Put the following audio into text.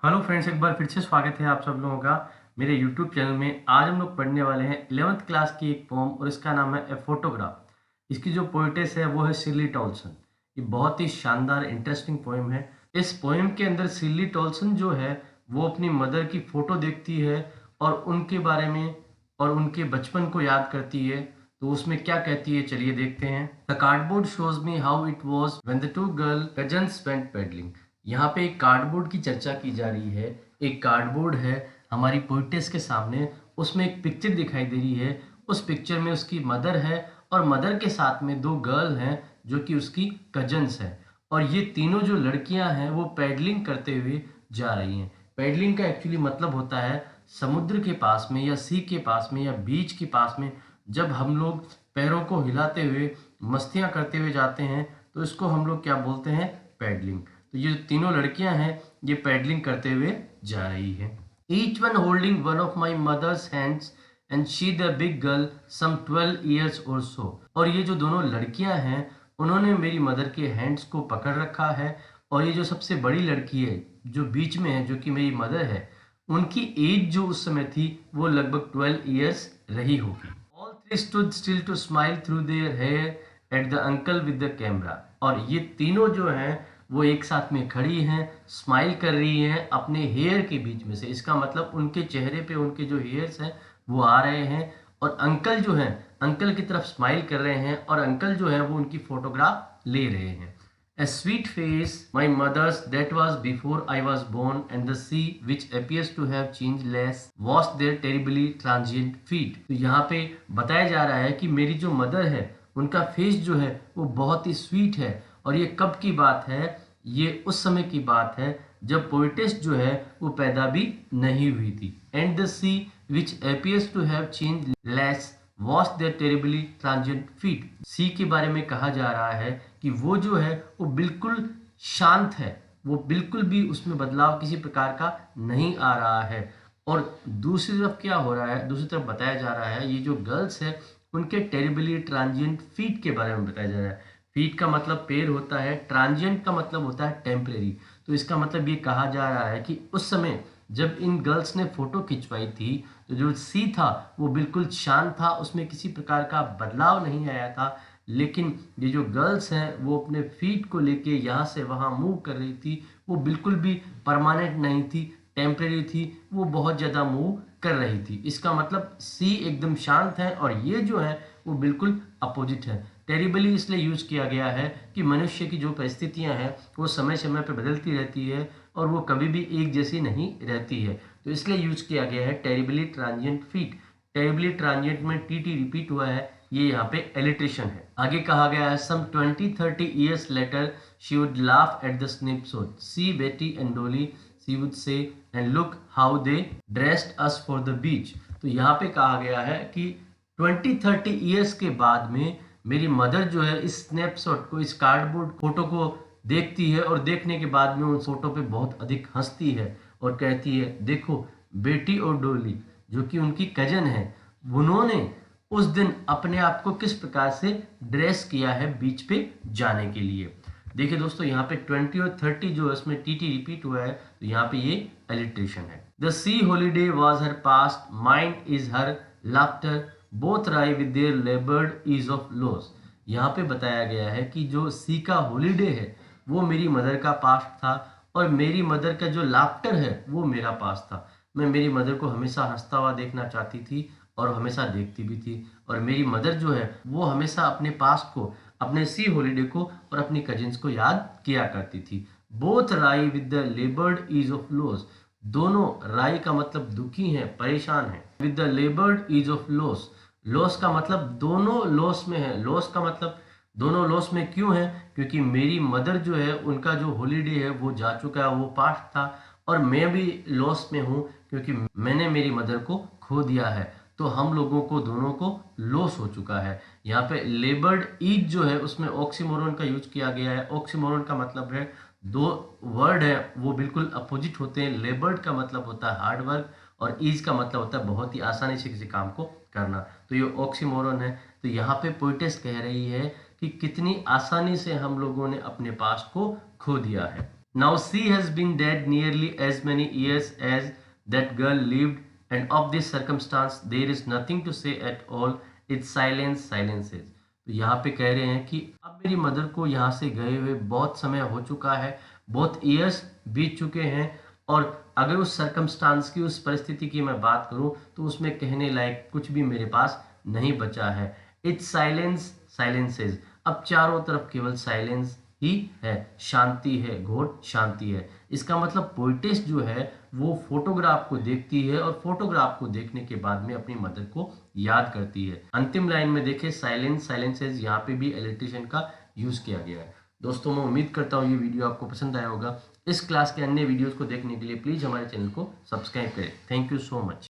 Hello friends, एक बार फिर से स्वागत है आप सब लोगों का मेरे यूट्यूब चैनल में। आज हम लोग पढ़ने वाले हैं 11th क्लास की एक पोम और इसका नाम है ए फोटोग्राफ। इसकी जो पोइटेस है वो है सिरली टॉल्सन। ये बहुत ही शानदार इंटरेस्टिंग पोएम है। इस पोएम के अंदर सिरली टॉल्सन जो है वो अपनी मदर की फोटो देखती है और उनके बारे में और उनके बचपन को याद करती है। तो उसमें क्या कहती है, चलिए देखते हैं। The cardboard shows me how it was when the two girl cousins went pedalling. यहाँ पे एक कार्डबोर्ड की चर्चा की जा रही है। एक कार्डबोर्ड है हमारी पोइटेस के सामने, उसमें एक पिक्चर दिखाई दे रही है। उस पिक्चर में उसकी मदर है और मदर के साथ में दो गर्ल हैं जो कि उसकी कजन्स हैं। और ये तीनों जो लड़कियां हैं वो पैडलिंग करते हुए जा रही हैं। पैडलिंग का एक्चुअली मतलब होता है समुद्र के पास में या सी के पास में या बीच के पास में जब हम लोग पैरों को हिलाते हुए मस्तियां करते हुए जाते हैं तो इसको हम लोग क्या बोलते हैं, पैडलिंग। तो ये तीनों लड़कियां हैं ये पैडलिंग करते हुए जा रही है। Each one holding one of my mother's hands and she the big girl some 12 years और सो। और ये जो दोनों लड़कियां हैं उन्होंने मेरी मदर के हैंड्स को पकड़ रखा है। और ये जो सबसे बड़ी लड़की है जो बीच में है जो कि मेरी मदर है, उनकी एज जो उस समय थी वो लगभग 12 years रही होगी। All three stood still to smile through their hair at the uncle with the camera. और ये तीनों जो हैं वो एक साथ में खड़ी हैं, स्माइल कर रही हैं अपने हेयर के बीच में से। इसका मतलब उनके चेहरे पे उनके जो हेयर्स हैं वो आ रहे हैं और अंकल जो हैं अंकल की तरफ स्माइल कर रहे हैं और अंकल जो है वो उनकी फोटोग्राफ ले रहे हैं। A sweet face, my mother's, that was before I was born, and the sea, which appears to have changed less, washed their terribly transient feet. तो यहाँ पे बताया जा रहा है कि मेरी जो मदर है उनका फेस जो है वो बहुत ही स्वीट है। और ये कब की बात है, ये उस समय की बात है जब पोइटेस जो है वो पैदा भी नहीं हुई थी। And the sea which appears to have changed less was their terribly transient feet. Sea के बारे में कहा जा रहा है कि वो जो है वो बिल्कुल शांत है, वो बिल्कुल भी उसमें बदलाव किसी प्रकार का नहीं आ रहा है। और दूसरी तरफ क्या हो रहा है, दूसरी तरफ बताया जा रहा है ये जो गर्ल्स है उनके टेरिबली ट्रांजिएंट फीट के बारे में बताया जा रहा है। फीट का मतलब पैर होता है, ट्रांजिएंट का मतलब होता है टेम्परेरी। तो इसका मतलब ये कहा जा रहा है कि उस समय जब इन गर्ल्स ने फोटो खिंचवाई थी तो जो सी था वो बिल्कुल शांत था, उसमें किसी प्रकार का बदलाव नहीं आया था। लेकिन ये जो गर्ल्स हैं वो अपने फीट को लेके यहाँ से वहाँ मूव कर रही थी, वो बिल्कुल भी परमानेंट नहीं थी, टेम्परेरी थी, वो बहुत ज़्यादा मूव कर रही थी। इसका मतलब सी एकदम शांत है और ये जो है वो बिल्कुल अपोजिट है। टेरिबली इसलिए यूज किया गया है कि मनुष्य की जो परिस्थितियां हैं वो समय समय पर बदलती रहती है और वो कभी भी एक जैसी नहीं रहती है। तो इसलिए यूज किया गया है terribly transient feet. Terribly transient में टी रिपीट हुआ है, ये यहाँ पे एलिट्रेशन है। आगे कहा गया है some 20-30 years later she would laugh at the snapshot, see Betty and Dolly she would say and look how they dressed us for the beach. तो यहाँ पे कहा गया है कि 20-30 years के बाद में मेरी मदर जो है इस स्नैपशॉट को, इस कार्डबोर्ड फोटो को देखती है और देखने के बाद में उन फोटो पे बहुत अधिक हंसती है और कहती है देखो बेटी और डोली जो कि उनकी कजन है, उन्होंने उस दिन अपने आप को किस प्रकार से ड्रेस किया है बीच पे जाने के लिए। देखिए दोस्तों यहाँ पे 20 और 30 जो है उसमें टी रिपीट हुआ है, तो यहाँ पे ये एलिट्रेशन है। The sea holiday was her past, mine is her laughter, both wry with their laboured ease of loss. यहाँ पे बताया गया है कि जो सी का हॉलीडे है वो मेरी मदर का पास्ट था और मेरी मदर का जो लाफ्टर है वो मेरा पास्ट था। मैं मेरी मदर को हमेशा हंसता हुआ देखना चाहती थी और हमेशा देखती भी थी। और मेरी मदर जो है वो हमेशा अपने पास्ट को, अपने सी हॉलीडे को और अपनी कजिन्स को याद किया करती थी। Both wry with the laboured ease of loss, दोनों, राई का मतलब दुखी है, परेशान है, with the laboured ease of loss, loss का मतलब दोनों लॉस में है। लॉस का मतलब दोनों लॉस में क्यों है, क्योंकि मेरी मदर जो है उनका जो हॉलीडे है वो जा चुका है, वो पास्ट था, और मैं भी लॉस में हूँ क्योंकि मैंने मेरी मदर को खो दिया है। तो हम लोगों को दोनों को लॉस हो चुका है। यहाँ पे लेबर्ड ईज जो है उसमें ऑक्सीमोरन का यूज किया गया है। ऑक्सीमोरन का मतलब है दो वर्ड है वो बिल्कुल अपोजिट होते हैं। लेबर्ड का मतलब होता है हार्ड वर्क और ईज का मतलब होता है बहुत ही आसानी से किसी काम को करना। तो ये ऑक्सीमोरन है। तो यहाँ पे पोइटेस कह रही है कि कितनी आसानी से हम लोगों ने अपने पास्ट को खो दिया है। Now she has been dead nearly as many years as that girl lived, and of this circumstance there is nothing to say at all. It's silence, silences. तो यहाँ पे कह रहे हैं कि अब मेरी मदर को यहाँ से गए हुए बहुत समय हो चुका है, बहुत ईयर्स बीत चुके हैं, और अगर उस सर्कमस्टांस की, उस परिस्थिति की मैं बात करूं तो उसमें कहने लायक कुछ भी मेरे पास नहीं बचा है। It's silence, silences. अब चारों तरफ केवल साइलेंस ही है, शांति है, घोर शांति है। इसका मतलब पोइटेस जो है वो फोटोग्राफ को देखती है और फोटोग्राफ को देखने के बाद में अपनी मदर को याद करती है। अंतिम लाइन में देखें, साइलेंस, साइलेंसेज, यहाँ पे भी एलिट्रेशन का यूज किया गया है। दोस्तों मैं उम्मीद करता हूँ ये वीडियो आपको पसंद आया होगा। इस क्लास के अन्य वीडियोस को देखने के लिए प्लीज हमारे चैनल को सब्सक्राइब करें। Thank you so much.